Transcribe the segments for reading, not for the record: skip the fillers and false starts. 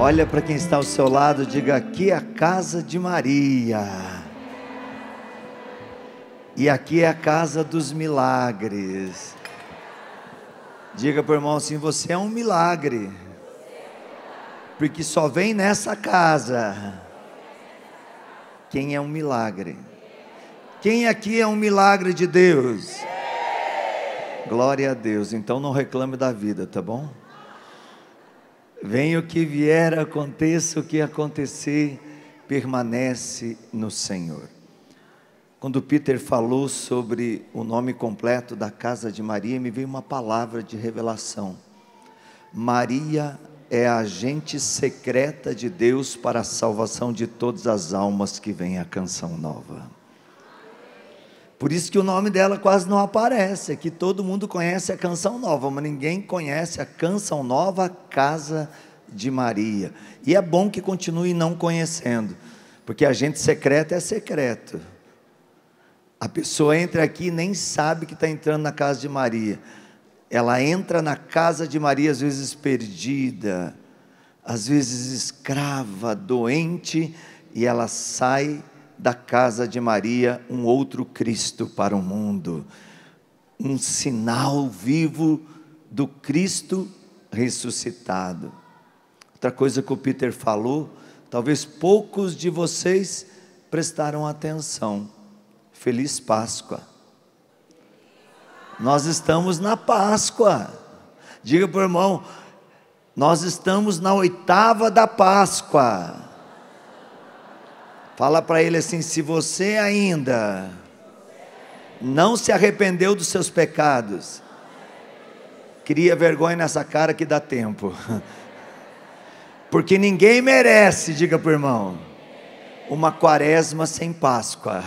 Olha para quem está ao seu lado, diga: aqui é a casa de Maria. E aqui é a casa dos milagres. Diga para o irmão assim: você é um milagre, porque só vem nessa casa quem é um milagre. Quem aqui é um milagre de Deus? Glória a Deus. Então não reclame da vida, tá bom? Venha o que vier, aconteça o que acontecer, permanece no Senhor. Quando Peter falou sobre o nome completo da casa de Maria, me veio uma palavra de revelação. Maria é a agente secreta de Deus para a salvação de todas as almas que vem a Canção Nova. Por isso que o nome dela quase não aparece. Aqui todo mundo conhece a Canção Nova, mas ninguém conhece a Canção Nova, a Casa de Maria. E é bom que continue não conhecendo, porque agente secreto é secreto. A pessoa entra aqui e nem sabe que está entrando na casa de Maria. Ela entra na casa de Maria, às vezes perdida, às vezes escrava, doente, e ela sai da casa de Maria um outro Cristo para o mundo, um sinal vivo do Cristo ressuscitado. Outra coisa que o Peter falou, talvez poucos de vocês prestaram atenção. Feliz Páscoa. Nós estamos na Páscoa. Diga para o irmão: nós estamos na 8ª da Páscoa. Fala para ele assim: se você ainda não se arrependeu dos seus pecados, cria vergonha nessa cara que dá tempo. Porque ninguém merece, diga para o irmão, uma quaresma sem Páscoa.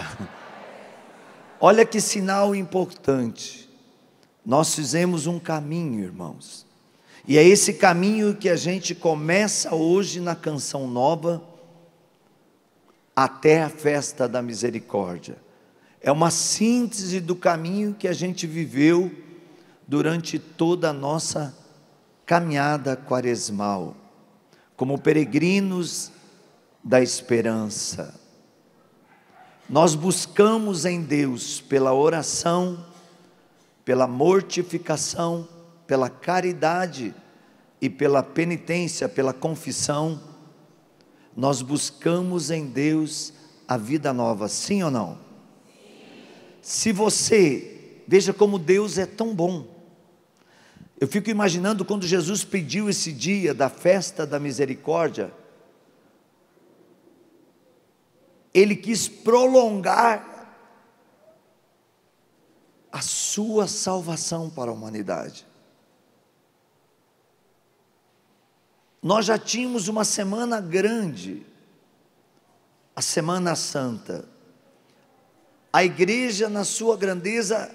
Olha que sinal importante. Nós fizemos um caminho, irmãos, e é esse caminho que a gente começa hoje na Canção Nova, até a festa da misericórdia. É uma síntese do caminho que a gente viveu durante toda a nossa caminhada quaresmal, como peregrinos da esperança. Nós buscamos em Deus, pela oração, pela mortificação, pela caridade e pela penitência, pela confissão, nós buscamos em Deus a vida nova, sim ou não? Se você, veja como Deus é tão bom. Eu fico imaginando quando Jesus pediu esse dia da festa da misericórdia, Ele quis prolongar a sua salvação para a humanidade. Nós já tínhamos uma semana grande, a Semana Santa. A igreja, na sua grandeza,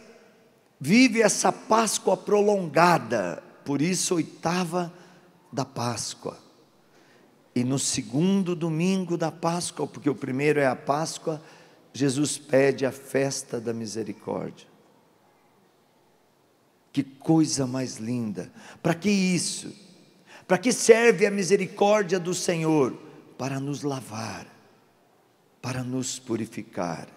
vive essa Páscoa prolongada, por isso 8ª da Páscoa. E no segundo domingo da Páscoa, porque o primeiro é a Páscoa, Jesus pede a festa da misericórdia. Que coisa mais linda! Para que isso? Para que serve a misericórdia do Senhor? Para nos lavar, para nos purificar.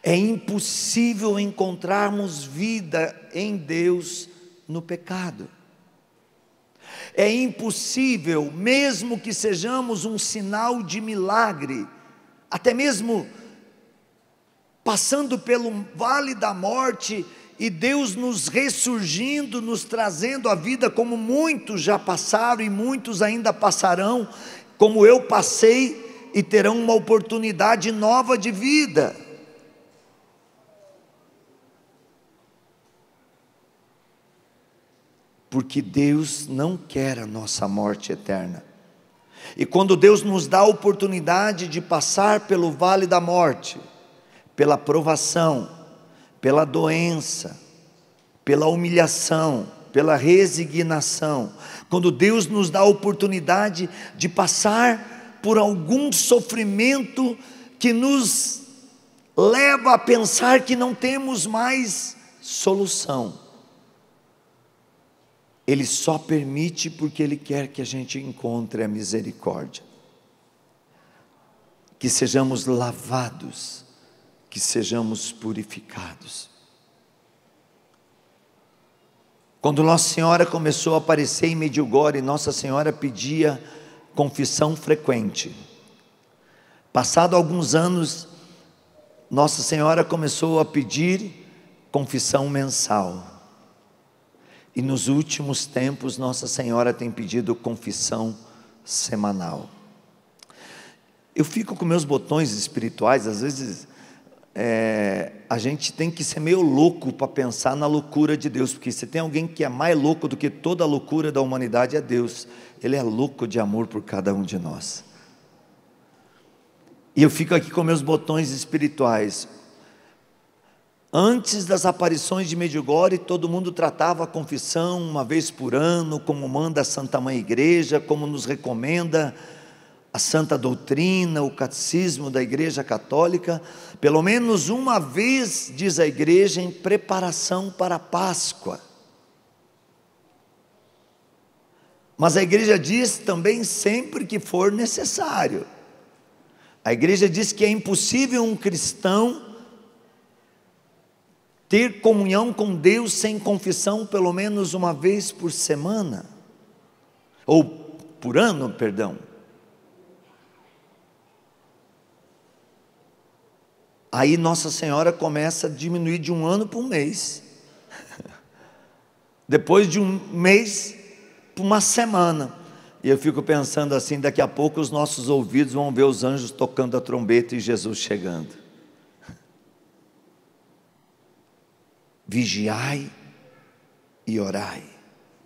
É impossível encontrarmos vida em Deus no pecado. É impossível, mesmo que sejamos um sinal de milagre, até mesmo passando pelo vale da morte, e Deus nos ressurgindo, nos trazendo a vida, como muitos já passaram e muitos ainda passarão, como eu passei, e terão uma oportunidade nova de vida. Porque Deus não quer a nossa morte eterna. E quando Deus nos dá a oportunidade de passar pelo vale da morte, pela provação, pela doença, pela humilhação, pela resignação, quando Deus nos dá a oportunidade de passar por algum sofrimento que nos leva a pensar que não temos mais solução, Ele só permite porque Ele quer que a gente encontre a misericórdia, que sejamos lavados, que sejamos purificados. Quando Nossa Senhora começou a aparecer em Medjugorje, Nossa Senhora pedia confissão frequente. Passado alguns anos, Nossa Senhora começou a pedir confissão mensal. E nos últimos tempos, Nossa Senhora tem pedido confissão semanal. Eu fico com meus botões espirituais, às vezes a gente tem que ser meio louco para pensar na loucura de Deus, porque se tem alguém que é mais louco do que toda a loucura da humanidade, é Deus. Ele é louco de amor por cada um de nós. E eu fico aqui com meus botões espirituais. Antes das aparições de Medjugorje, todo mundo tratava a confissão uma vez por ano, como manda a Santa Mãe Igreja, como nos recomenda a Santa Doutrina, o Catecismo da Igreja Católica, pelo menos uma vez, diz a Igreja, em preparação para a Páscoa. Mas a Igreja diz também sempre que for necessário. A Igreja diz que é impossível um cristão ter comunhão com Deus sem confissão pelo menos uma vez por semana, ou por ano, perdão. Aí Nossa Senhora começa a diminuir de um ano para um mês, depois de um mês para uma semana, e eu fico pensando assim, daqui a pouco os nossos ouvidos vão ver os anjos tocando a trombeta e Jesus chegando. Vigiai e orai.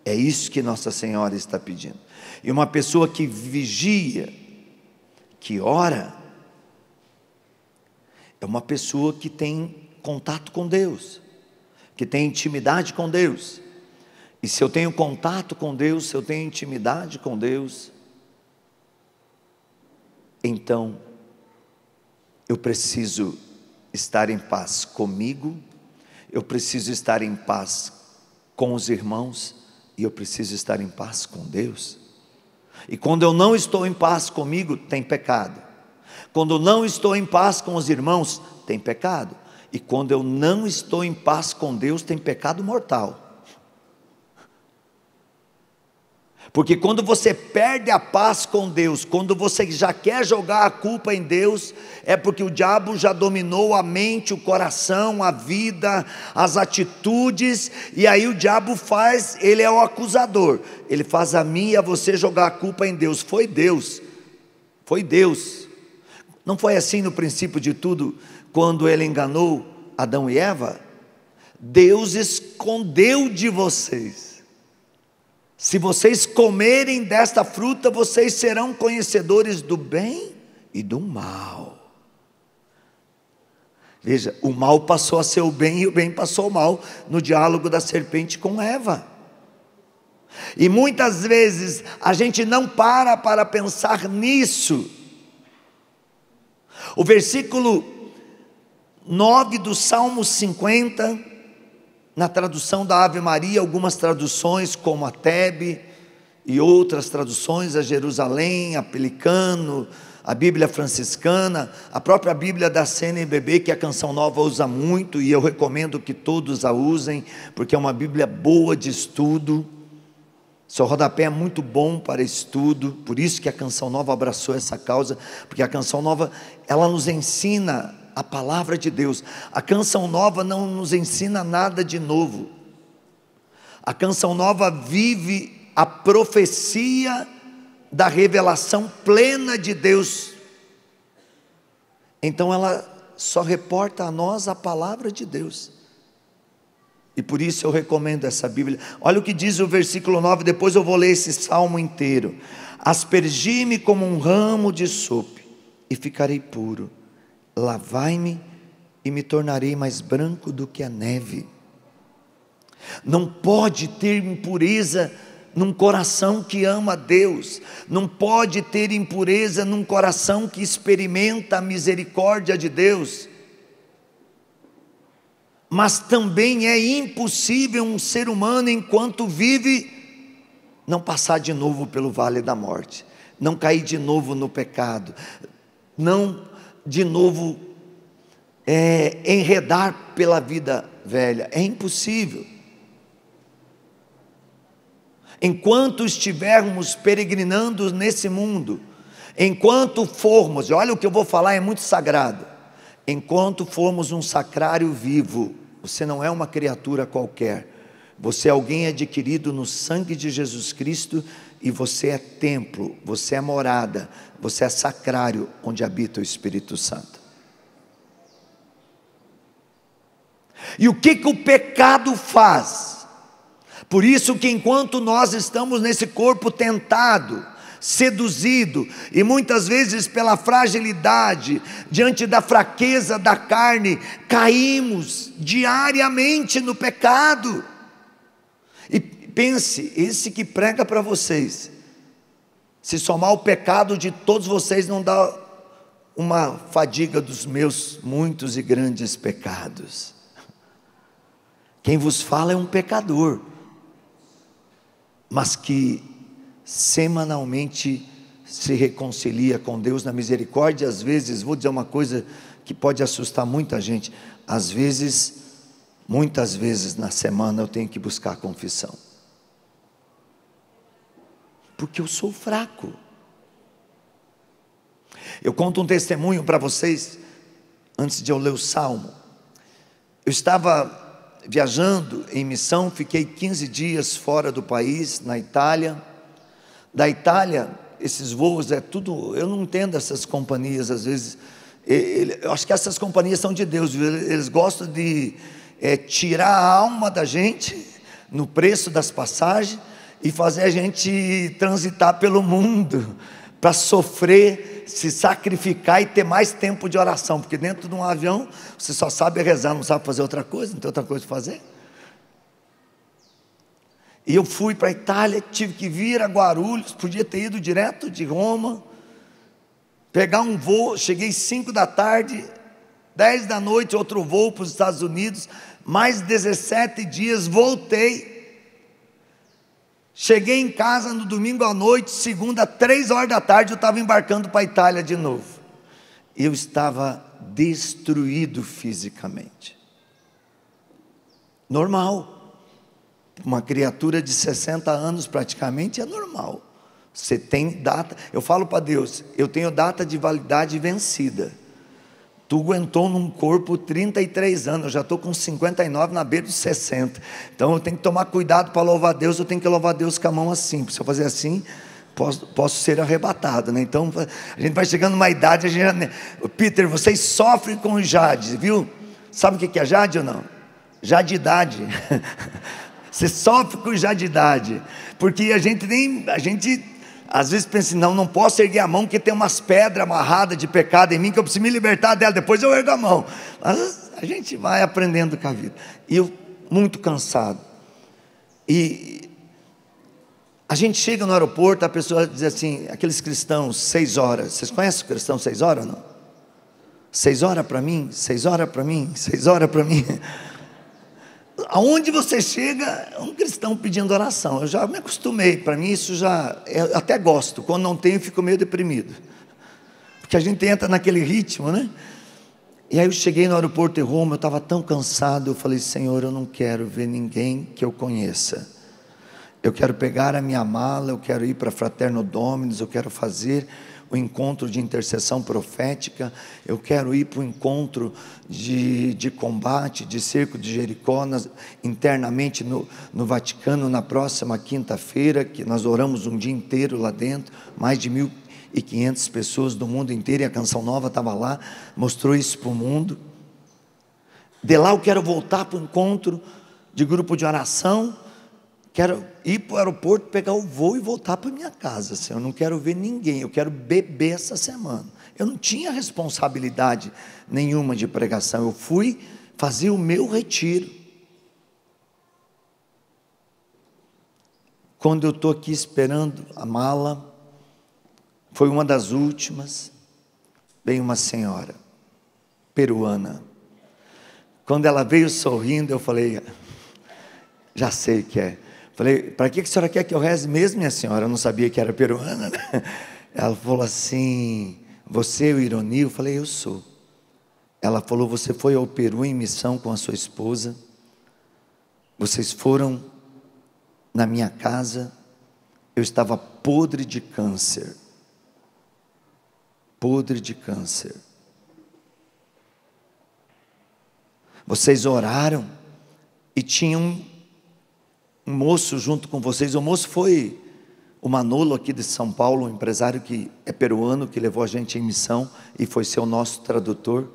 É isso que Nossa Senhora está pedindo. E uma pessoa que vigia, que ora, é uma pessoa que tem contato com Deus, que tem intimidade com Deus. E se eu tenho contato com Deus, se eu tenho intimidade com Deus, então eu preciso estar em paz comigo, eu preciso estar em paz com os irmãos, e eu preciso estar em paz com Deus. E quando eu não estou em paz comigo, tem pecado. Quando eu não estou em paz com os irmãos, tem pecado. E quando eu não estou em paz com Deus, tem pecado mortal. Porque quando você perde a paz com Deus, quando você já quer jogar a culpa em Deus, é porque o diabo já dominou a mente, o coração, a vida, as atitudes, e aí o diabo faz, ele é o acusador, ele faz a mim e a você jogar a culpa em Deus. Foi Deus, foi Deus. Não foi assim no princípio de tudo, quando ele enganou Adão e Eva? Deus escondeu de vocês. Se vocês comerem desta fruta, vocês serão conhecedores do bem e do mal. Veja, o mal passou a ser o bem e o bem passou ao mal no diálogo da serpente com Eva. E muitas vezes a gente não para pensar nisso. O versículo 9 do Salmo 50, na tradução da Ave Maria, algumas traduções como a Tebe e outras traduções, a Jerusalém, a Pelicano, a Bíblia franciscana, a própria Bíblia da CNBB, que a Canção Nova usa muito, e eu recomendo que todos a usem, porque é uma Bíblia boa de estudo. Seu rodapé é muito bom para estudo, por isso que a Canção Nova abraçou essa causa, porque a Canção Nova, ela nos ensina a palavra de Deus. A Canção Nova não nos ensina nada de novo. A Canção Nova vive a profecia da revelação plena de Deus. Então ela só reporta a nós a palavra de Deus. E por isso eu recomendo essa Bíblia. Olha o que diz o versículo 9, depois eu vou ler esse salmo inteiro. Aspergi-me como um ramo de sope, e ficarei puro. Lavai-me e me tornarei mais branco do que a neve. Não pode ter impureza num coração que ama a Deus, não pode ter impureza num coração que experimenta a misericórdia de Deus. Mas também é impossível um ser humano, enquanto vive, não passar de novo pelo vale da morte, não cair de novo no pecado, não de novo enredar pela vida velha. É impossível. Enquanto estivermos peregrinando nesse mundo, enquanto formos, olha o que eu vou falar, é muito sagrado, enquanto formos um sacrário vivo, você não é uma criatura qualquer, você é alguém adquirido no sangue de Jesus Cristo, e você é templo, você é morada, você é sacrário onde habita o Espírito Santo. E o que o pecado faz? Por isso que enquanto nós estamos nesse corpo tentado, seduzido, e muitas vezes pela fragilidade, diante da fraqueza da carne, caímos diariamente no pecado. E pense, esse que prega para vocês, se somar o pecado de todos vocês, não dá uma fadiga dos meus muitos e grandes pecados. Quem vos fala é um pecador, mas que semanalmente se reconcilia com Deus na misericórdia. Às vezes, vou dizer uma coisa que pode assustar muita gente, às vezes, muitas vezes na semana eu tenho que buscar confissão, porque eu sou fraco. Eu conto um testemunho para vocês, antes de eu ler o Salmo. Eu estava viajando em missão, fiquei 15 dias fora do país, na Itália. Da Itália, esses voos é tudo, eu não entendo essas companhias, às vezes, eu acho que essas companhias são de Deus, eles gostam de tirar a alma da gente, no preço das passagens, e fazer a gente transitar pelo mundo, para sofrer, se sacrificar e ter mais tempo de oração, porque dentro de um avião, você só sabe rezar, não sabe fazer outra coisa, não tem outra coisa para fazer. E eu fui para a Itália, tive que vir a Guarulhos, podia ter ido direto de Roma, pegar um voo, cheguei 5 da tarde, 10 da noite, outro voo para os Estados Unidos, mais 17 dias, voltei, cheguei em casa no domingo à noite, segunda, 3 horas da tarde, eu estava embarcando para a Itália de novo. Eu estava destruído fisicamente. Normal. Uma criatura de 60 anos praticamente é normal. Você tem data, eu falo para Deus, eu tenho data de validade vencida. Tu aguentou num corpo 33 anos, eu já estou com 59 na beira dos 60. Então eu tenho que tomar cuidado para louvar Deus, eu tenho que louvar Deus com a mão assim. Se eu fazer assim, posso ser arrebatado, né? Então a gente vai chegando numa idade, a gente, Peter, vocês sofrem com Jade, viu? Sabe o que é Jade ou não? Jadidade. Você sofre com jadidade, porque a gente às vezes pensa, não posso erguer a mão, porque tem umas pedras amarradas de pecado em mim, que eu preciso me libertar dela, depois eu ergo a mão. Mas a gente vai aprendendo com a vida. E eu muito cansado, e a gente chega no aeroporto, a pessoa diz assim, aqueles cristãos, 6 horas, vocês conhecem o cristão 6 horas ou não? 6 horas para mim, 6 horas para mim, 6 horas para mim. Aonde você chega, um cristão pedindo oração. Eu já me acostumei, para mim isso já, eu até gosto, quando não tenho fico meio deprimido, porque a gente entra naquele ritmo, né? E aí eu cheguei no aeroporto de Roma, eu estava tão cansado, eu falei, Senhor, eu não quero ver ninguém que eu conheça, eu quero pegar a minha mala, eu quero ir para Fraterno Dominus, eu quero fazer o encontro de intercessão profética, eu quero ir para o encontro de combate, de cerco de Jericó, internamente no Vaticano, na próxima quinta-feira, que nós oramos um dia inteiro lá dentro, mais de 1.500 pessoas do mundo inteiro, e a Canção Nova estava lá, mostrou isso para o mundo. De lá eu quero voltar para o encontro de grupo de oração, quero ir para o aeroporto, pegar o voo e voltar para minha casa, Senhor. Eu não quero ver ninguém, eu quero beber essa semana. Eu não tinha responsabilidade nenhuma de pregação, eu fui fazer o meu retiro. Quando eu estou aqui esperando a mala, foi uma das últimas, veio uma senhora, peruana. Quando ela veio sorrindo, eu falei, já sei o que é. Falei, para que a senhora quer que eu reze mesmo, minha senhora? Eu não sabia que era peruana, né? Ela falou assim, você é o Ironi? Eu falei, eu sou. Ela falou, você foi ao Peru em missão com a sua esposa, vocês foram na minha casa, eu estava podre de câncer. Podre de câncer. Vocês oraram e tinham um moço junto com vocês. O moço foi o Manolo aqui de São Paulo, um empresário que é peruano, que levou a gente em missão e foi ser o nosso tradutor.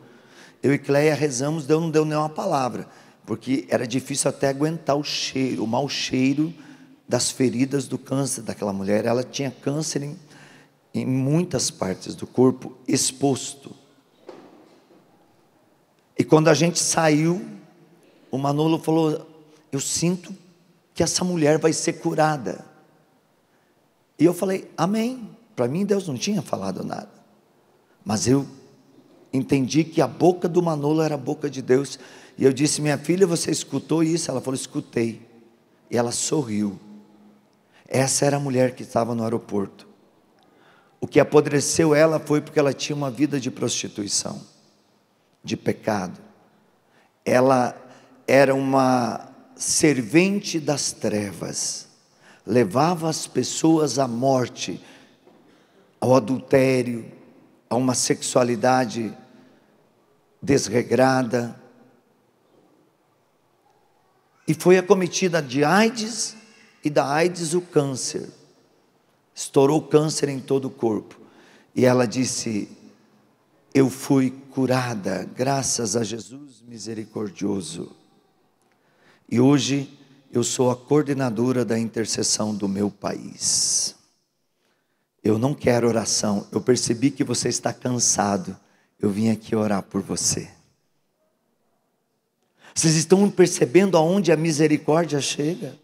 Eu e Cleia rezamos, Deus não deu nenhuma palavra, porque era difícil até aguentar o cheiro, o mau cheiro das feridas do câncer daquela mulher. Ela tinha câncer em muitas partes do corpo exposto. E quando a gente saiu, o Manolo falou, eu sinto que essa mulher vai ser curada. E eu falei, amém. Para mim Deus não tinha falado nada, mas eu entendi que a boca do Manolo era a boca de Deus. E eu disse, minha filha, você escutou isso? Ela falou, escutei. E ela sorriu. Essa era a mulher que estava no aeroporto. O que apodreceu ela foi porque ela tinha uma vida de prostituição, de pecado. Ela era uma servente das trevas, levava as pessoas à morte, ao adultério, a uma sexualidade desregrada, e foi acometida de AIDS, e da AIDS o câncer, estourou câncer em todo o corpo, e ela disse, eu fui curada, graças a Jesus misericordioso, e hoje eu sou a coordenadora da intercessão do meu país. Eu não quero oração, eu percebi que você está cansado, eu vim aqui orar por você. Vocês estão percebendo aonde a misericórdia chega?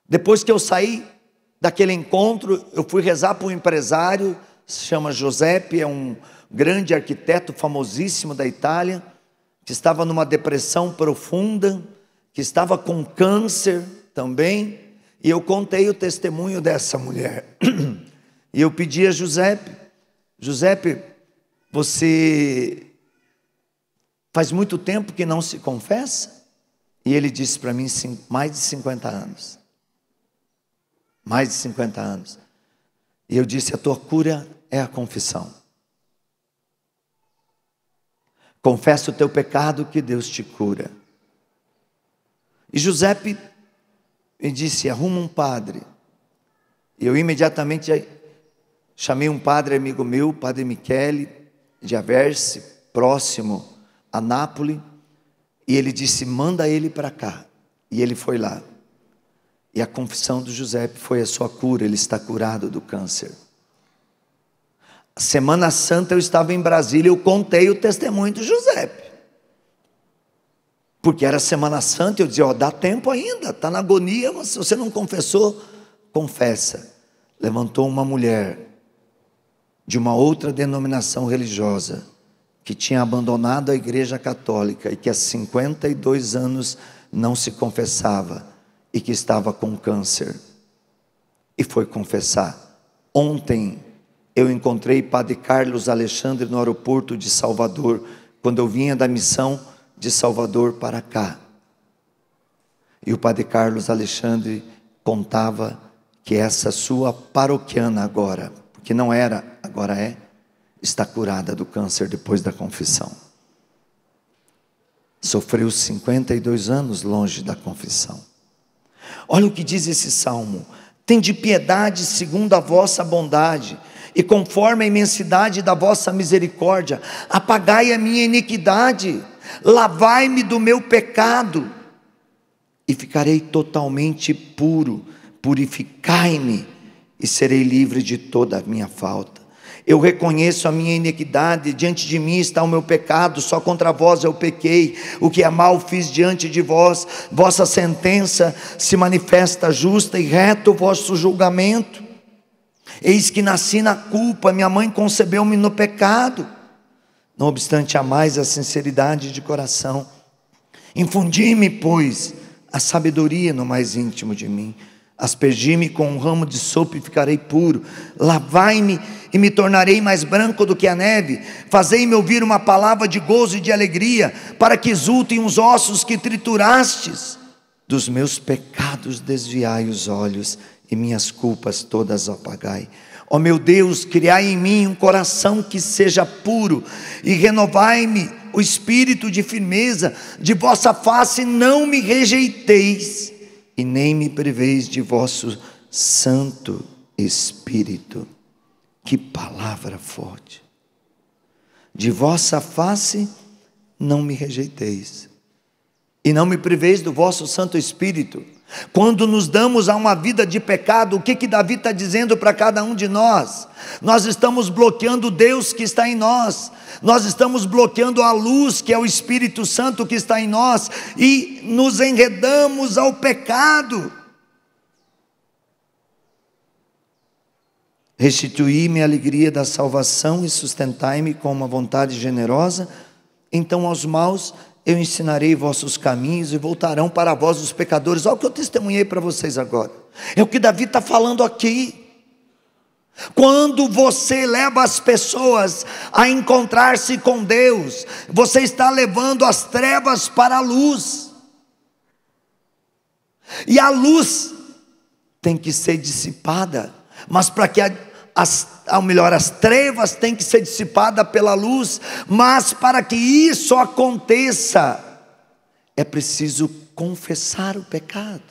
Depois que eu saí daquele encontro, eu fui rezar para um empresário, se chama Giuseppe, é um grande arquiteto famosíssimo da Itália, que estava numa depressão profunda, que estava com câncer também, e eu contei o testemunho dessa mulher. E eu pedi a Giuseppe, você faz muito tempo que não se confessa? E ele disse para mim, mais de 50 anos. Mais de 50 anos. E eu disse, a tua cura é a confissão. Confessa o teu pecado que Deus te cura. E Giuseppe me disse, arruma um padre. E eu imediatamente chamei um padre amigo meu, padre Michele, de Averse, próximo a Nápoles. E ele disse, manda ele para cá. E ele foi lá. E a confissão do Giuseppe foi a sua cura, ele está curado do câncer. Semana Santa eu estava em Brasília, eu contei o testemunho do Giuseppe. Porque era Semana Santa, eu dizia, dá tempo ainda, está na agonia, mas se você não confessou, confessa. Levantou uma mulher de uma outra denominação religiosa, que tinha abandonado a igreja católica e que há 52 anos não se confessava e que estava com câncer. E foi confessar. Ontem eu encontrei Padre Carlos Alexandre no aeroporto de Salvador, quando eu vinha da missão de Salvador para cá. E o Padre Carlos Alexandre contava que essa sua paroquiana agora, porque não era, agora é, está curada do câncer depois da confissão. Sofreu 52 anos longe da confissão. Olha o que diz esse salmo: tende piedade segundo a vossa bondade, e conforme a imensidade da vossa misericórdia, apagai a minha iniquidade, lavai-me do meu pecado, e ficarei totalmente puro, purificai-me, e serei livre de toda a minha falta. Eu reconheço a minha iniquidade, diante de mim está o meu pecado, só contra vós eu pequei, o que é mal fiz diante de vós, vossa sentença se manifesta justa e reto o vosso julgamento. Eis que nasci na culpa, minha mãe concebeu-me no pecado. Não obstante, amais a sinceridade de coração. Infundi-me, pois, a sabedoria no mais íntimo de mim. Aspergi-me com um ramo de sopo e ficarei puro. Lavai-me e me tornarei mais branco do que a neve. Fazei-me ouvir uma palavra de gozo e de alegria, para que exultem os ossos que triturastes. Dos meus pecados desviai os olhos, e minhas culpas todas apagai. Ó meu Deus, criai em mim um coração que seja puro, e renovai-me o espírito de firmeza. De vossa face não me rejeiteis, e nem me priveis de vosso Santo Espírito. Que palavra forte! De vossa face não me rejeiteis, e não me priveis do vosso Santo Espírito. Quando nos damos a uma vida de pecado, o que Davi está dizendo para cada um de nós? Nós estamos bloqueando Deus que está em nós, nós estamos bloqueando a luz que é o Espírito Santo que está em nós, e nos enredamos ao pecado. Restituí-me a alegria da salvação e sustentai-me com uma vontade generosa. Então aos maus eu ensinarei vossos caminhos, e voltarão para vós os pecadores. Olha o que eu testemunhei para vocês agora. É o que Davi está falando aqui. Quando você leva as pessoas a encontrar-se com Deus, você está levando as trevas para a luz. E a luz tem que ser dissipada, mas para que as trevas têm que ser dissipadas pela luz, mas para que isso aconteça, é preciso confessar o pecado.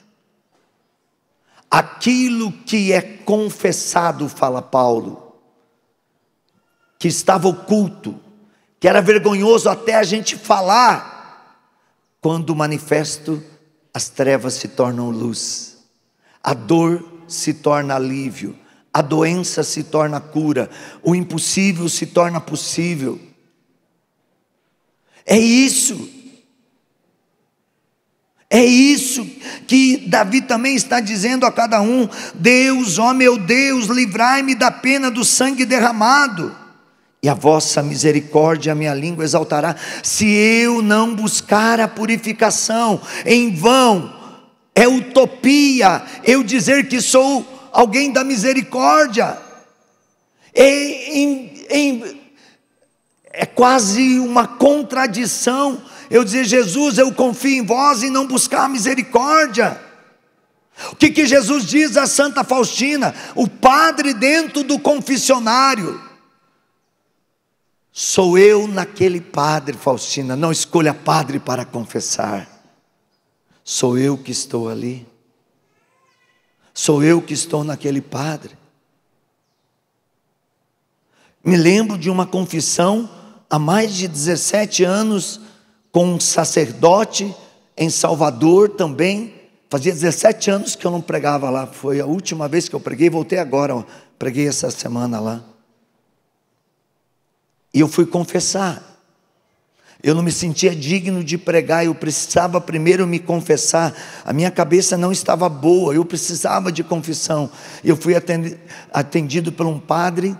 Aquilo que é confessado, fala Paulo, que estava oculto, que era vergonhoso até a gente falar, quando manifesto, as trevas se tornam luz, a dor se torna alívio, a doença se torna cura, o impossível se torna possível. É isso que Davi também está dizendo a cada um. Deus, ó meu Deus, livrai-me da pena do sangue derramado, e a vossa misericórdia a minha língua exaltará. Se eu não buscar a purificação, em vão, é utopia eu dizer que sou alguém da misericórdia. É quase uma contradição eu dizer: Jesus, eu confio em vós, e não buscar a misericórdia. O que Jesus diz a Santa Faustina, o padre dentro do confessionário? Sou eu naquele padre, Faustina, não escolha padre para confessar. Sou eu que estou ali. Sou eu que estou naquele padre. Me lembro de uma confissão há mais de 17 anos, com um sacerdote em Salvador também. Fazia 17 anos que eu não pregava lá. Foi a última vez que eu preguei, voltei agora, preguei essa semana lá. E eu fui confessar. Eu não me sentia digno de pregar, eu precisava primeiro me confessar. A minha cabeça não estava boa, eu precisava de confissão. Eu fui atendido por um padre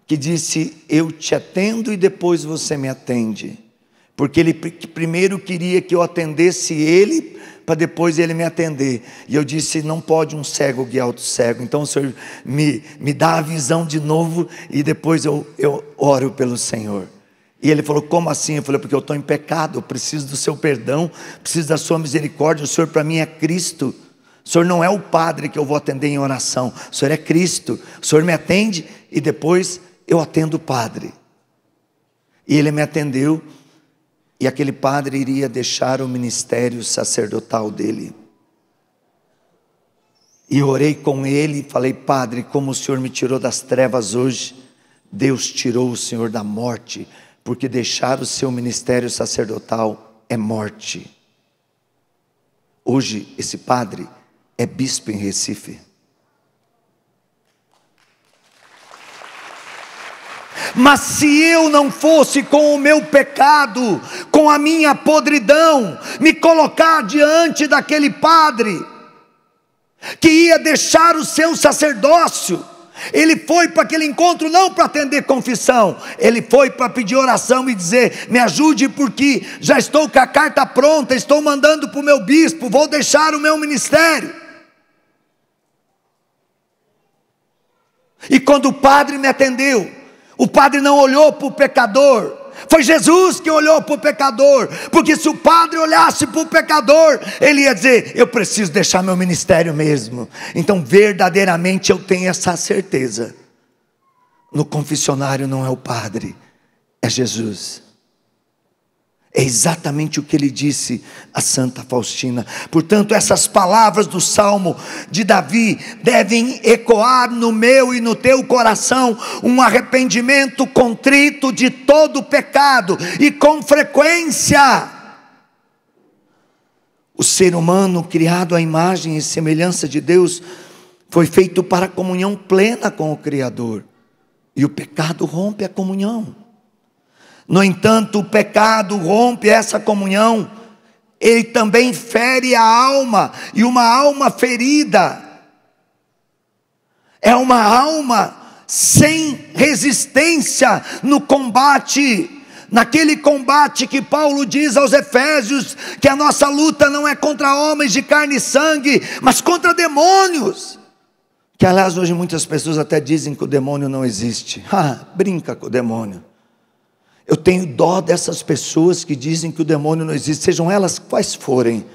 que disse: eu te atendo e depois você me atende. Porque ele primeiro queria que eu atendesse ele, para depois ele me atender. E eu disse: não pode um cego guiar outro cego. Então o Senhor me dá a visão de novo, e depois eu oro pelo Senhor. E ele falou: como assim? Eu falei: porque eu estou em pecado, eu preciso do seu perdão, preciso da sua misericórdia. O Senhor para mim é Cristo. O Senhor não é o padre que eu vou atender em oração, o Senhor é Cristo. O Senhor me atende e depois eu atendo o padre. E ele me atendeu, e aquele padre iria deixar o ministério sacerdotal dele. E eu orei com ele e falei: padre, como o Senhor me tirou das trevas hoje, Deus tirou o Senhor da morte, porque deixar o seu ministério sacerdotal é morte. Hoje esse padre é bispo em Recife. Mas se eu não fosse com o meu pecado, com a minha podridão, me colocar diante daquele padre, que ia deixar o seu sacerdócio, Ele foi para aquele encontro não para atender confissão, ele foi para pedir oração e dizer: me ajude, porque já estou com a carta pronta, estou mandando para o meu bispo, vou deixar o meu ministério. E quando o padre me atendeu, o padre não olhou para o pecador, foi Jesus que olhou para o pecador, porque se o padre olhasse para o pecador, ele ia dizer: eu preciso deixar meu ministério mesmo. Então verdadeiramente eu tenho essa certeza, no confessionário não é o padre, é Jesus. É exatamente o que ele disse a Santa Faustina. Portanto, essas palavras do Salmo de Davi devem ecoar no meu e no teu coração, um arrependimento contrito de todo o pecado, e com frequência. O ser humano, criado à imagem e semelhança de Deus, foi feito para a comunhão plena com o Criador, e o pecado rompe a comunhão. No entanto, o pecado rompe essa comunhão, ele também fere a alma, e uma alma ferida é uma alma sem resistência no combate, naquele combate que Paulo diz aos Efésios, que a nossa luta não é contra homens de carne e sangue, mas contra demônios, que aliás hoje muitas pessoas até dizem que o demônio não existe. Brinca com o demônio. Eu tenho dó dessas pessoas que dizem que o demônio não existe, sejam elas quais forem.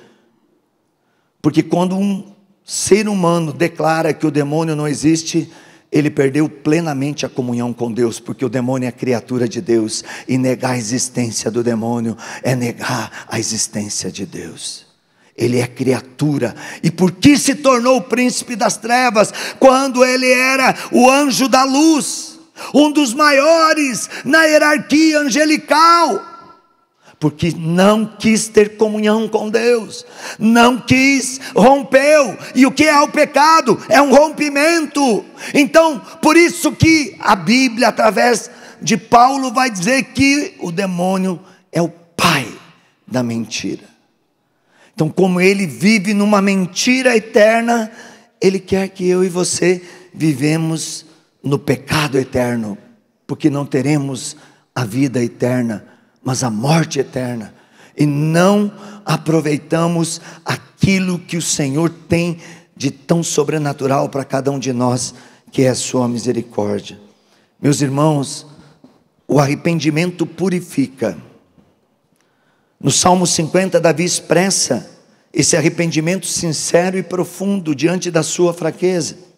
Porque quando um ser humano declara que o demônio não existe, ele perdeu plenamente a comunhão com Deus, porque o demônio é criatura de Deus, e negar a existência do demônio é negar a existência de Deus. Ele é criatura. E por que se tornou o príncipe das trevas, quando ele era o anjo da luz? Um dos maiores na hierarquia angelical, porque não quis ter comunhão com Deus, não quis, rompeu. E o que é o pecado? É um rompimento. Então, por isso que a Bíblia, através de Paulo, vai dizer que o demônio é o pai da mentira. Então, como ele vive numa mentira eterna, ele quer que eu e você vivemos no pecado eterno, porque não teremos a vida eterna, mas a morte eterna, e não aproveitamos aquilo que o Senhor tem de tão sobrenatural para cada um de nós, que é a sua misericórdia. Meus irmãos, o arrependimento purifica. No Salmo 50, Davi expressa esse arrependimento sincero e profundo diante da sua fraqueza.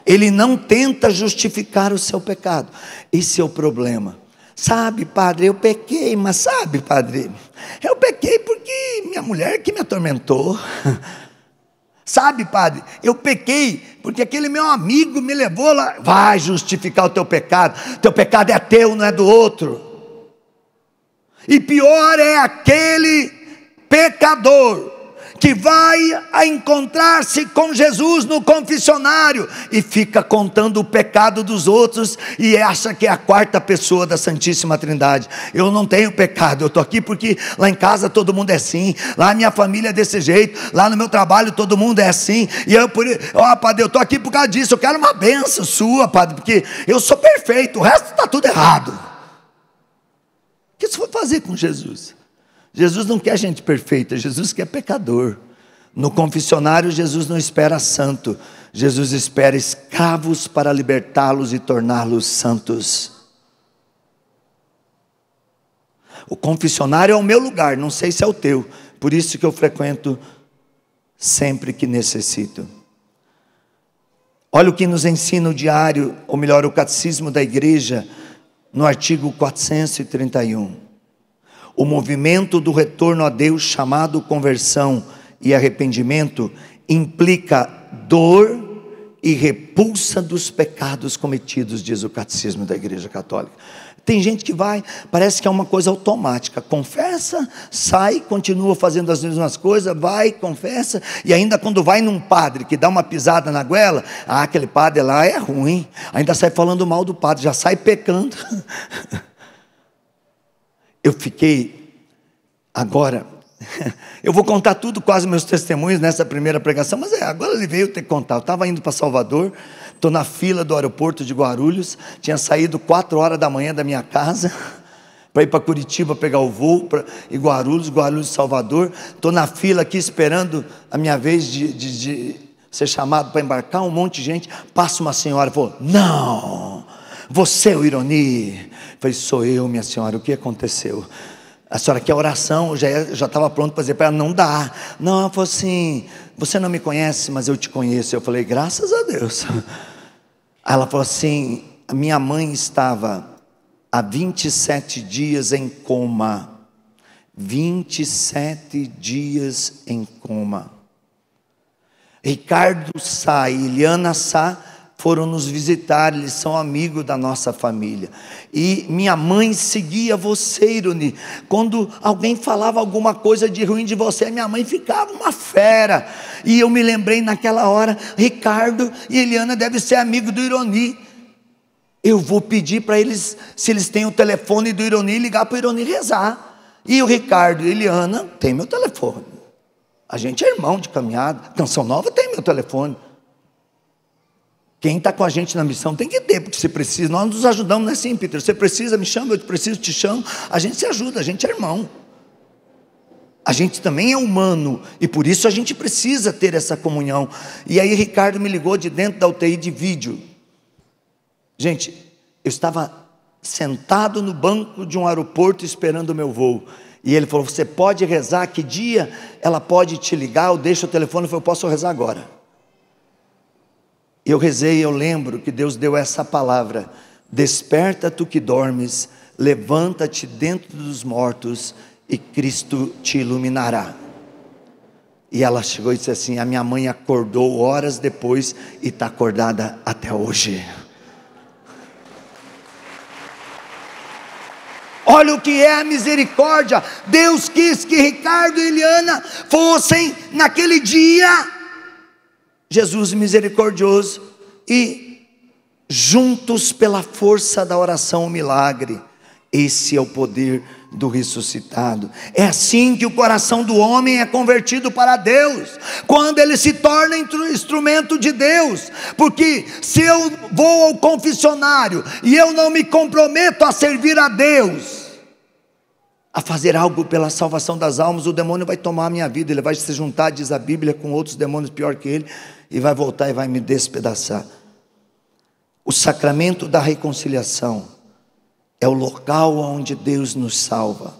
Ele não tenta justificar o seu pecado. Esse é o problema. Sabe, padre, eu pequei, mas sabe, padre, eu pequei porque minha mulher que me atormentou. Sabe, padre, eu pequei porque aquele meu amigo me levou lá. Vai justificar o teu pecado é teu, não é do outro. E pior é aquele pecador que vai a encontrar-se com Jesus no confessionário e fica contando o pecado dos outros e acha que é a quarta pessoa da Santíssima Trindade. Eu não tenho pecado, eu estou aqui porque lá em casa todo mundo é assim, lá minha família é desse jeito, lá no meu trabalho todo mundo é assim, e eu, padre, eu estou aqui por causa disso, eu quero uma bênção sua, padre, porque eu sou perfeito, o resto está tudo errado. O que você foi fazer com Jesus? Jesus não quer gente perfeita, Jesus quer pecador. No confessionário, Jesus não espera santo, Jesus espera escravos para libertá-los e torná-los santos. O confessionário é o meu lugar, não sei se é o teu, por isso que eu frequento sempre que necessito. Olha o que nos ensina o diário, ou melhor, o catecismo da igreja, no artigo 431. O movimento do retorno a Deus, chamado conversão e arrependimento, implica dor e repulsa dos pecados cometidos, diz o catecismo da Igreja Católica. Tem gente que vai, parece que é uma coisa automática, confessa, sai, continua fazendo as mesmas coisas, vai, confessa, e ainda quando vai num padre que dá uma pisada na goela, aquele padre lá é ruim, ainda sai falando mal do padre, já sai pecando. Eu fiquei, agora, eu vou contar tudo, quase meus testemunhos nessa primeira pregação, mas agora ele veio ter que contar. Eu estava indo para Salvador, estou na fila do aeroporto de Guarulhos, tinha saído 4 horas da manhã da minha casa, para ir para Curitiba pegar o voo, para Guarulhos, Salvador. Estou na fila aqui esperando a minha vez de ser chamado para embarcar, um monte de gente. Passa uma senhora e falou: não, você é o Ironi. Eu falei: sou eu, minha senhora, o que aconteceu? A senhora quer oração? Eu já estava pronto para dizer para ela: não dá. Não, ela falou assim: você não me conhece, mas eu te conheço. Eu falei: graças a Deus. Aí ela falou assim: a minha mãe estava há 27 dias em coma. 27 dias em coma. Ricardo Sá e Eliana Sá foram nos visitar, eles são amigos da nossa família. E minha mãe seguia você, Ironi. Quando alguém falava alguma coisa de ruim de você, minha mãe ficava uma fera. E eu me lembrei naquela hora: Ricardo e Eliana devem ser amigos do Ironi. Eu vou pedir para eles, se eles têm o telefone do Ironi, ligar para o Ironi rezar. E o Ricardo e a Eliana têm meu telefone. A gente é irmão de caminhada. Canção Nova tem meu telefone. Quem está com a gente na missão tem que ter, porque se precisa, nós nos ajudamos, não é assim, Peter? Você precisa, me chama, eu preciso, te chamo. A gente se ajuda, a gente é irmão. A gente também é humano, e por isso a gente precisa ter essa comunhão. E aí Ricardo me ligou de dentro da UTI de vídeo. Gente, eu estava sentado no banco de um aeroporto esperando o meu voo. E ele falou: você pode rezar? Que dia ela pode te ligar? Eu deixo o telefone. Eu falei: eu posso rezar agora. Eu rezei, eu lembro que Deus deu essa palavra: desperta tu que dormes, levanta-te dentro dos mortos e Cristo te iluminará. E ela chegou e disse assim: a minha mãe acordou horas depois e está acordada até hoje. Olha o que é a misericórdia. Deus quis que Ricardo e Eliana fossem naquele dia, Jesus misericordioso, e juntos pela força da oração, o milagre. Esse é o poder do ressuscitado. É assim que o coração do homem é convertido para Deus, quando ele se torna instrumento de Deus. Porque se eu vou ao confessionário e eu não me comprometo a servir a Deus, a fazer algo pela salvação das almas, o demônio vai tomar a minha vida. Ele vai se juntar, diz a Bíblia, com outros demônios pior que ele, e vai voltar e vai me despedaçar. O sacramento da reconciliação é o local onde Deus nos salva.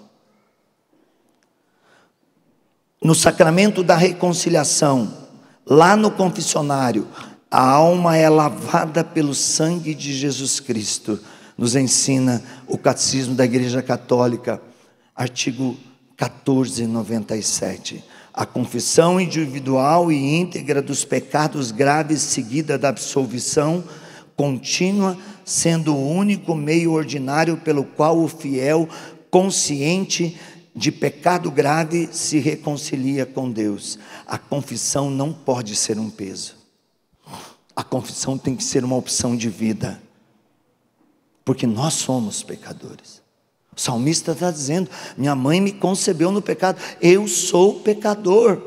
No sacramento da reconciliação, lá no confessionário, a alma é lavada pelo sangue de Jesus Cristo. Nos ensina o Catecismo da Igreja Católica, artigo 1497. A confissão individual e íntegra dos pecados graves, seguida da absolvição contínua, sendo o único meio ordinário pelo qual o fiel, consciente de pecado grave, se reconcilia com Deus. A confissão não pode ser um peso. A confissão tem que ser uma opção de vida, porque nós somos pecadores. O salmista está dizendo: minha mãe me concebeu no pecado, eu sou pecador.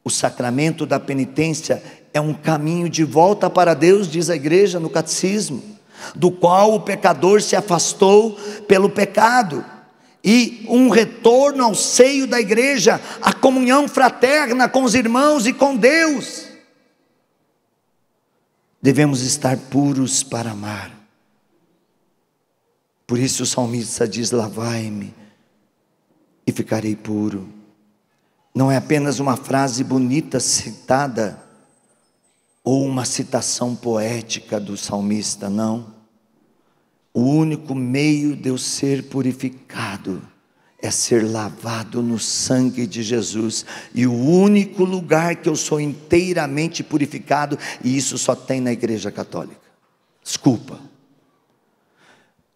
O sacramento da penitência é um caminho de volta para Deus, diz a igreja no catecismo, do qual o pecador se afastou pelo pecado, e um retorno ao seio da igreja, a comunhão fraterna com os irmãos e com Deus. Devemos estar puros para amar. Por isso o salmista diz: lavai-me e ficarei puro. Não é apenas uma frase bonita citada, ou uma citação poética do salmista, não. O único meio de eu ser purificado é ser lavado no sangue de Jesus. E o único lugar que eu sou inteiramente purificado, e isso só tem na Igreja Católica. Desculpa.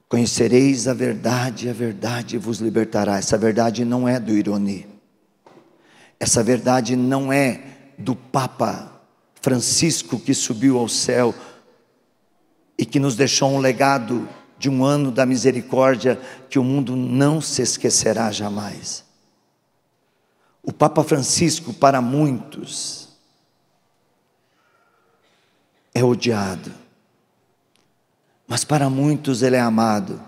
Conhecereis a verdade vos libertará. Essa verdade não é do Ironi. Essa verdade não é do Papa Francisco, que subiu ao céu e que nos deixou um legado de um ano da misericórdia que o mundo não se esquecerá jamais. O Papa Francisco, para muitos, é odiado, mas para muitos ele é amado.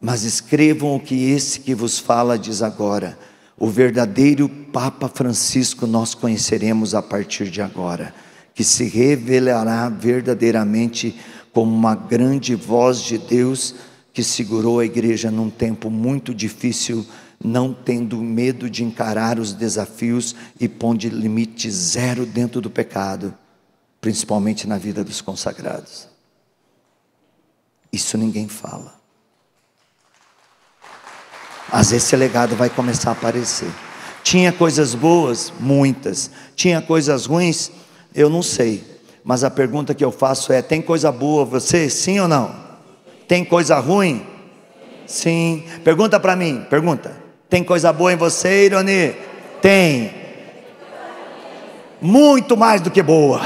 Mas escrevam o que esse que vos fala diz agora: o verdadeiro Papa Francisco nós conheceremos a partir de agora, que se revelará verdadeiramente como uma grande voz de Deus, que segurou a igreja num tempo muito difícil, não tendo medo de encarar os desafios e pondo limite zero dentro do pecado, principalmente na vida dos consagrados. Isso ninguém fala. Às vezes esse legado vai começar a aparecer. Tinha coisas boas? Muitas. Tinha coisas ruins? Eu não sei. Mas a pergunta que eu faço é: tem coisa boa você? Sim ou não? Tem coisa ruim? Sim. Pergunta para mim, pergunta. Tem coisa boa em você, Ironi? Tem. Muito mais do que boa.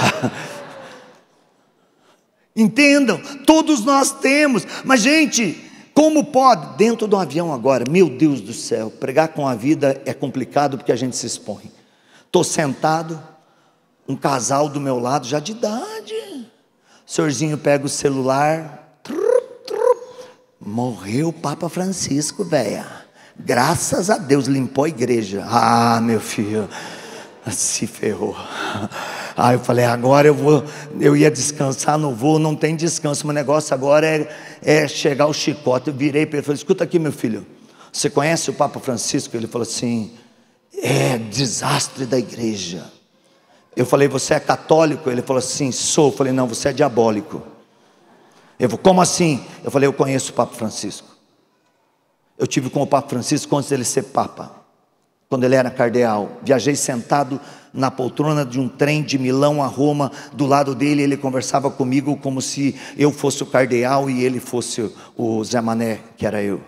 Entendam, todos nós temos. Mas gente, como pode? Dentro de um avião agora, meu Deus do céu, pregar com a vida é complicado porque a gente se expõe. Estou sentado, um casal do meu lado, já de idade. O senhorzinho pega o celular. Morreu o Papa Francisco, velha. Graças a Deus limpou a igreja. Ah, meu filho, se ferrou. Aí eu falei: agora eu ia descansar no voo, não tem descanso. O negócio agora é chegar o chicote. Eu virei para ele e falei: escuta aqui, meu filho, você conhece o Papa Francisco? Ele falou assim: é desastre da igreja. Eu falei: você é católico? Ele falou assim: sou. Eu falei: não, você é diabólico. Ele falou: como assim? Eu falei: eu conheço o Papa Francisco. Eu tive com o Papa Francisco antes dele ser Papa, quando ele era cardeal. Viajei sentado na poltrona de um trem de Milão a Roma. Do lado dele, ele conversava comigo como se eu fosse o cardeal e ele fosse o Zé Mané, que era eu.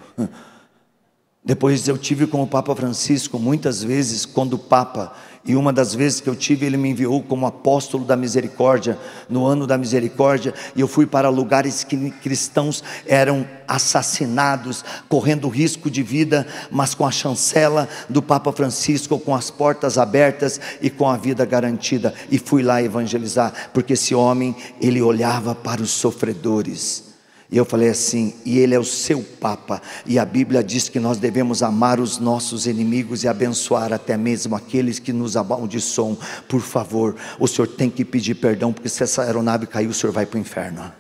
Depois eu tive com o Papa Francisco muitas vezes, quando o Papa, e uma das vezes que eu tive, ele me enviou como apóstolo da misericórdia, no ano da misericórdia, e eu fui para lugares que cristãos eram assassinados, correndo risco de vida, mas com a chancela do Papa Francisco, com as portas abertas e com a vida garantida, e fui lá evangelizar, porque esse homem, ele olhava para os sofredores. E eu falei assim: e ele é o seu Papa, e a Bíblia diz que nós devemos amar os nossos inimigos e abençoar até mesmo aqueles que nos amaldiçoam. Por favor, o senhor tem que pedir perdão, porque se essa aeronave cair, o senhor vai para o inferno.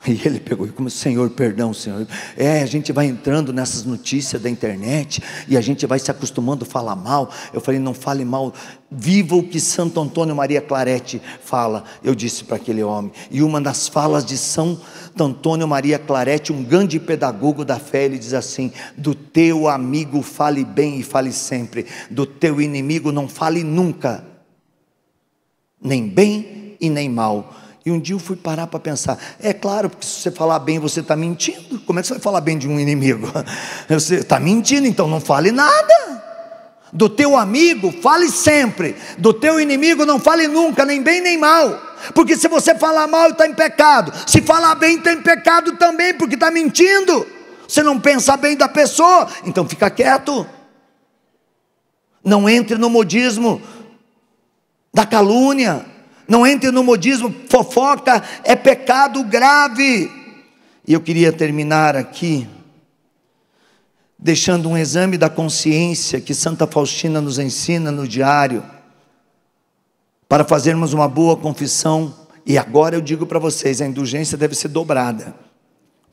E ele pegou e começou: Senhor, perdão, Senhor. A gente vai entrando nessas notícias da internet e a gente vai se acostumando a falar mal. Eu falei: não fale mal, viva o que Santo Antônio Maria Claret fala. Eu disse para aquele homem. E uma das falas de Santo Antônio Maria Claret, um grande pedagogo da fé, ele diz assim: do teu amigo fale bem e fale sempre, do teu inimigo não fale nunca, nem bem e nem mal. E um dia eu fui parar para pensar: é claro, porque se você falar bem, você está mentindo. Como é que você vai falar bem de um inimigo? Você está mentindo, então não fale nada. Do teu amigo, fale sempre. Do teu inimigo, não fale nunca, nem bem nem mal. Porque se você falar mal, está em pecado. Se falar bem, está em pecado também, porque está mentindo. Você não pensa bem da pessoa, então fica quieto. Não entre no modismo da calúnia. Não entre no modismo. Fofoca é pecado grave. E eu queria terminar aqui deixando um exame da consciência que Santa Faustina nos ensina no diário, para fazermos uma boa confissão. E agora eu digo para vocês, a indulgência deve ser dobrada,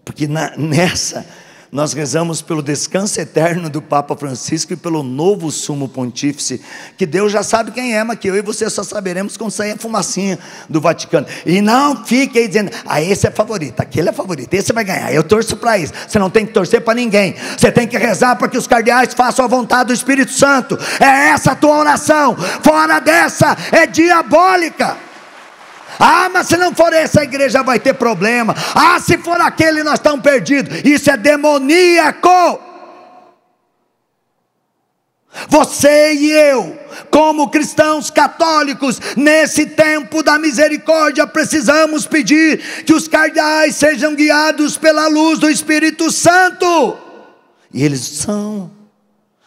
porque nessa nós rezamos pelo descanso eterno do Papa Francisco e pelo novo sumo pontífice, que Deus já sabe quem é, mas que eu e você só saberemos quando sair a fumacinha do Vaticano. E não fique aí dizendo: esse é favorito, aquele é favorito, esse vai ganhar, eu torço para isso. Você não tem que torcer para ninguém, você tem que rezar para que os cardeais façam a vontade do Espírito Santo. É essa a tua oração, fora dessa é diabólica. Mas se não for essa, a igreja vai ter problema. Se for aquele, nós estamos perdidos. Isso é demoníaco. Você e eu, como cristãos católicos, nesse tempo da misericórdia, precisamos pedir que os cardeais sejam guiados pela luz do Espírito Santo. E eles são,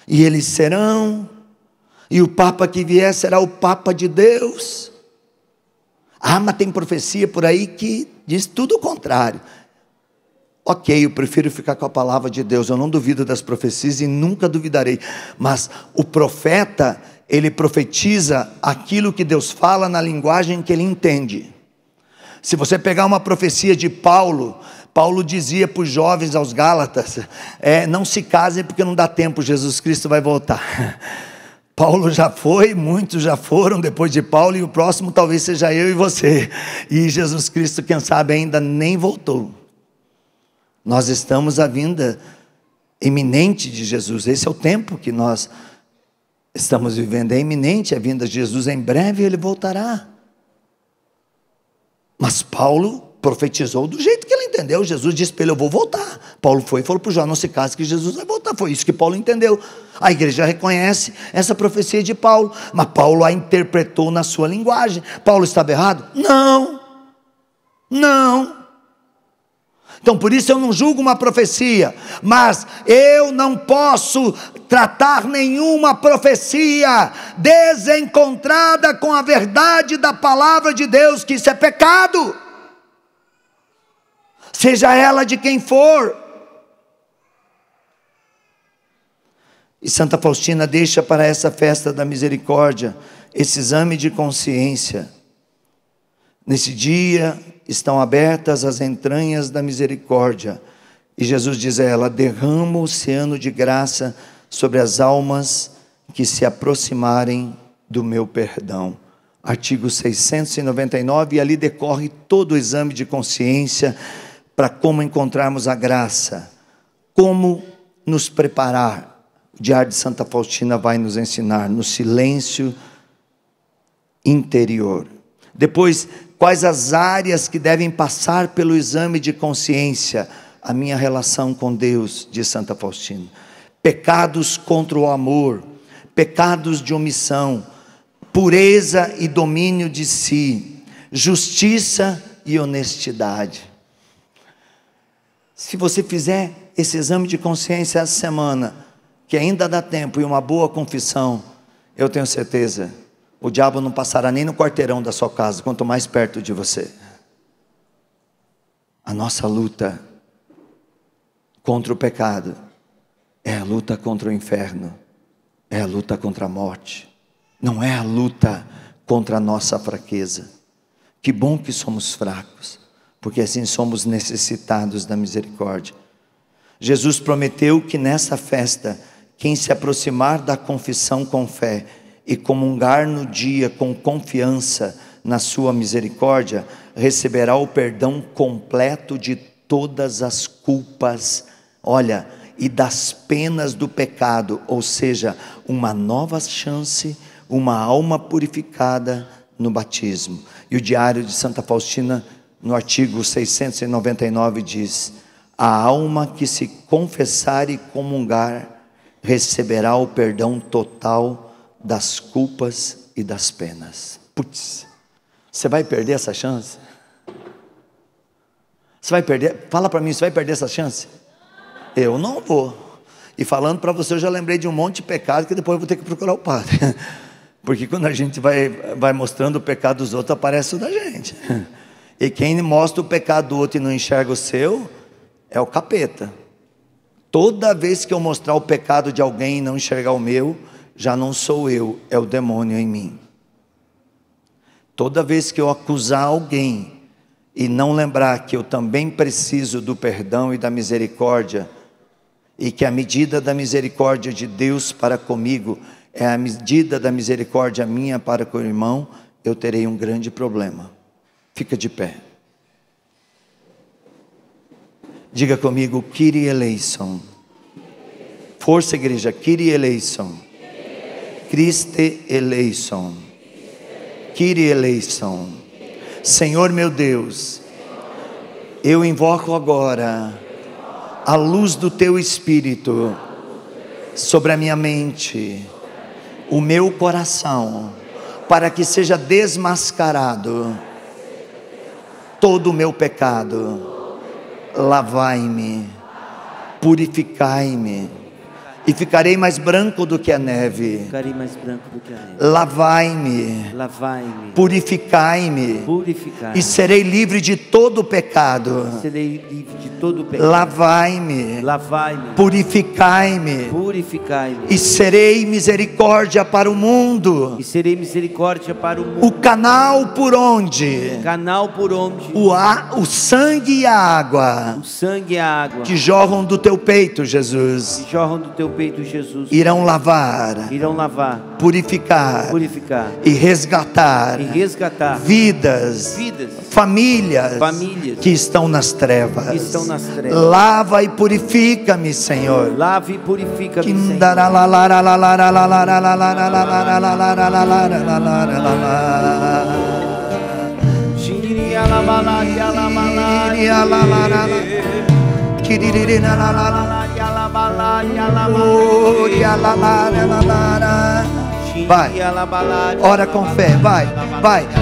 e eles serão. E o Papa que vier será o Papa de Deus. Ah, mas tem profecia por aí que diz tudo o contrário. Ok, eu prefiro ficar com a palavra de Deus. Eu não duvido das profecias e nunca duvidarei. Mas o profeta, ele profetiza aquilo que Deus fala na linguagem que ele entende. Se você pegar uma profecia de Paulo, Paulo dizia para os jovens, aos Gálatas, não se casem porque não dá tempo, Jesus Cristo vai voltar. Paulo já foi, muitos já foram depois de Paulo, e o próximo talvez seja eu e você. E Jesus Cristo, quem sabe, ainda nem voltou. Nós estamos à vinda iminente de Jesus. Esse é o tempo que nós estamos vivendo. É iminente a vinda de Jesus. Em breve ele voltará. Mas Paulo profetizou do jeito que ele entendeu. Jesus disse para ele: eu vou voltar. Paulo foi e falou para o João: não se case que Jesus vai voltar. Foi isso que Paulo entendeu. A igreja reconhece essa profecia de Paulo, mas Paulo a interpretou na sua linguagem. Paulo estava errado? Não. Então por isso eu não julgo uma profecia, mas eu não posso tratar nenhuma profecia desencontrada com a verdade da palavra de Deus, que isso é pecado, seja ela de quem for. E Santa Faustina deixa para essa festa da misericórdia esse exame de consciência. Nesse dia estão abertas as entranhas da misericórdia, e Jesus diz a ela: derrama o oceano de graça sobre as almas que se aproximarem do meu perdão. Artigo 699, e ali decorre todo o exame de consciência para como encontrarmos a graça, como nos preparar. O Diário de Santa Faustina vai nos ensinar no silêncio interior. Depois, quais as áreas que devem passar pelo exame de consciência? A minha relação com Deus, diz Santa Faustina. Pecados contra o amor, pecados de omissão, pureza e domínio de si, justiça e honestidade. Se você fizer esse exame de consciência essa semana, que ainda dá tempo, e uma boa confissão, eu tenho certeza, o diabo não passará nem no quarteirão da sua casa, quanto mais perto de você. A nossa luta contra o pecado é a luta contra o inferno, é a luta contra a morte, não é a luta contra a nossa fraqueza. Que bom que somos fracos, porque assim somos necessitados da misericórdia. Jesus prometeu que nessa festa, quem se aproximar da confissão com fé e comungar no dia com confiança na sua misericórdia, receberá o perdão completo de todas as culpas, e das penas do pecado, ou seja, uma nova chance, uma alma purificada no batismo. E o Diário de Santa Faustina, no artigo 699, diz: a alma que se confessar e comungar receberá o perdão total das culpas e das penas. Putz, você vai perder essa chance? Você vai perder? Fala para mim, você vai perder essa chance? Eu não vou. E falando para você, eu já lembrei de um monte de pecado que depois eu vou ter que procurar o padre. Porque quando a gente vai mostrando o pecado dos outros, aparece o da gente. E quem mostra o pecado do outro e não enxerga o seu, é o capeta. Toda vez que eu mostrar o pecado de alguém e não enxergar o meu, já não sou eu, é o demônio em mim. Toda vez que eu acusar alguém e não lembrar que eu também preciso do perdão e da misericórdia, e que a medida da misericórdia de Deus para comigo é a medida da misericórdia minha para com o irmão, eu terei um grande problema. Fica de pé. Diga comigo: Kyrie eleison. Força, igreja. Kyrie eleison. Christe eleison. Kyrie eleison. Senhor meu Deus, eu invoco agora a luz do Teu Espírito sobre a minha mente, o meu coração, para que seja desmascarado todo o meu pecado. Lavai-me, purificai-me e ficarei mais branco do que a neve. Ficarei mais branco do que a neve. Lavai-me, Lavai-me, purificai-me, purificai-me, e serei livre de todo pecado. serei livre de todo o pecado. Lavai-me, Lavai-me, purificai-me, purificai-me, e serei misericórdia para o mundo. e serei misericórdia para o mundo. O canal por onde Canal por onde o sangue e a água o sangue e a água que jorram do teu peito, Jesus, que jorram do teu peito, Jesus, irão lavar, irão lavar, purificar purificar e resgatar e resgatar vidas, vidas, famílias famílias que estão nas trevas. que estão nas trevas. Lava e purifica-me, Senhor. Lave e purifica-me, Senhor. Vai, ora com fé, vai,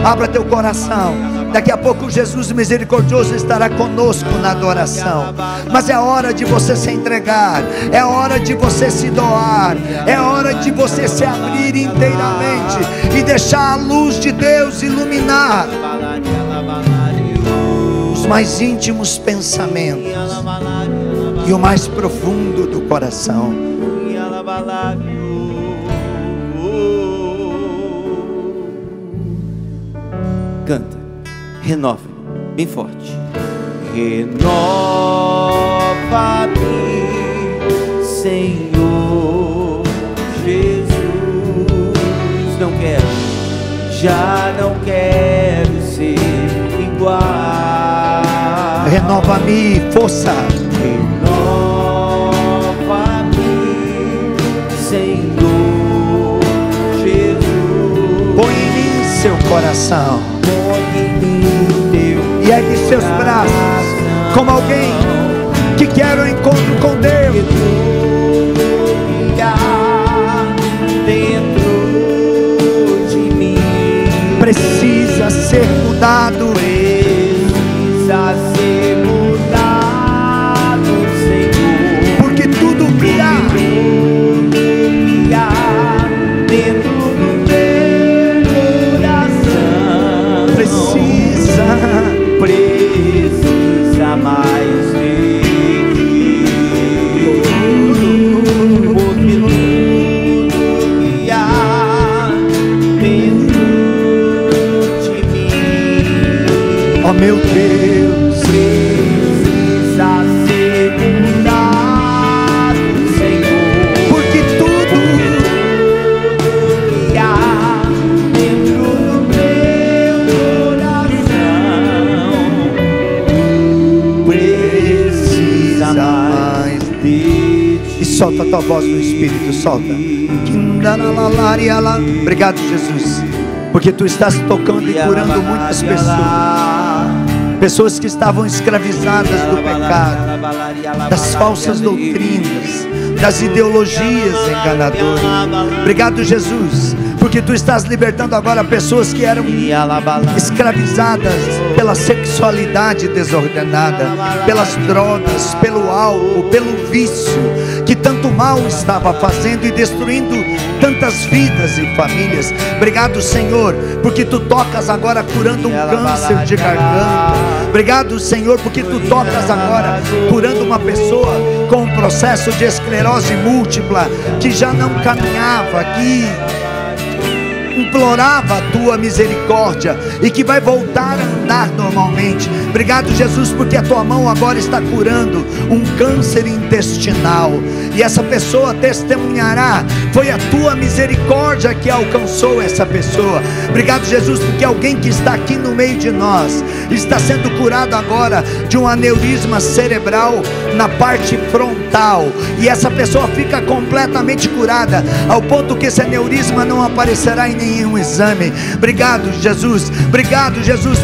abra teu coração. Daqui a pouco Jesus misericordioso estará conosco na adoração. Mas é hora de você se entregar, é hora de você se doar, é hora de você se abrir inteiramente e deixar a luz de Deus iluminar os mais íntimos pensamentos e o mais profundo do coração. Canta, renova, bem forte. Renova-me, Senhor Jesus. Não quero, já não quero ser igual. Renova-me, força. Renova-me, Senhor Jesus. Põe em mim seu coração E e ergue seus braços como alguém que quer o encontro com Deus. Dentro de mim Precisa ser mudado. precisa ser mudado, Senhor. Porque tudo que há Dentro do meu coração precisa mais de ti. Porque tudo que há dentro de mim, ó meu Deus, precisa ser mudado, Senhor. porque tudo Que há dentro do meu coração precisa mais de ti. e solta a tua voz no Espírito, solta. Obrigado, Jesus, porque tu estás tocando e curando muitas pessoas que estavam escravizadas do pecado, das falsas doutrinas, das ideologias enganadoras. Obrigado, Jesus, porque tu estás libertando agora pessoas que eram escravizadas pela sexualidade desordenada, pelas drogas, pelo álcool, pelo vício, que tanto mal estava fazendo e destruindo tantas vidas e famílias. Obrigado, Senhor, porque tu tocas agora curando um câncer de garganta. Obrigado, Senhor, porque tu tocas agora curando uma pessoa com um processo de esclerose múltipla, que já não caminhava, que implorava a tua misericórdia e que vai voltar a andar normalmente. Obrigado, Jesus, porque a tua mão agora está curando um câncer intestinal, e essa pessoa testemunhará: foi a tua misericórdia que alcançou essa pessoa. Obrigado, Jesus, porque alguém que está aqui no meio de nós está sendo curado agora de um aneurisma cerebral na parte frontal, e essa pessoa fica completamente curada, ao ponto que esse aneurisma não aparecerá em nenhum exame. Obrigado, Jesus,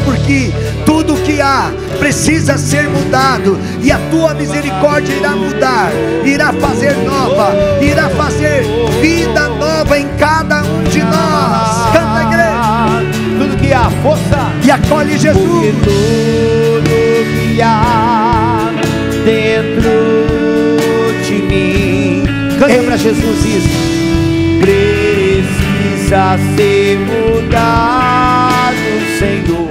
porque tudo que há precisa ser mudado, e a tua misericórdia irá mudar, irá fazer nova, irá fazer vida nova em cada um de nós. Canta, igreja, tudo que há, força, e acolhe Jesus. porque tudo que há dentro de mim, Canta para Jesus isso. Precisa ser mudado, Senhor.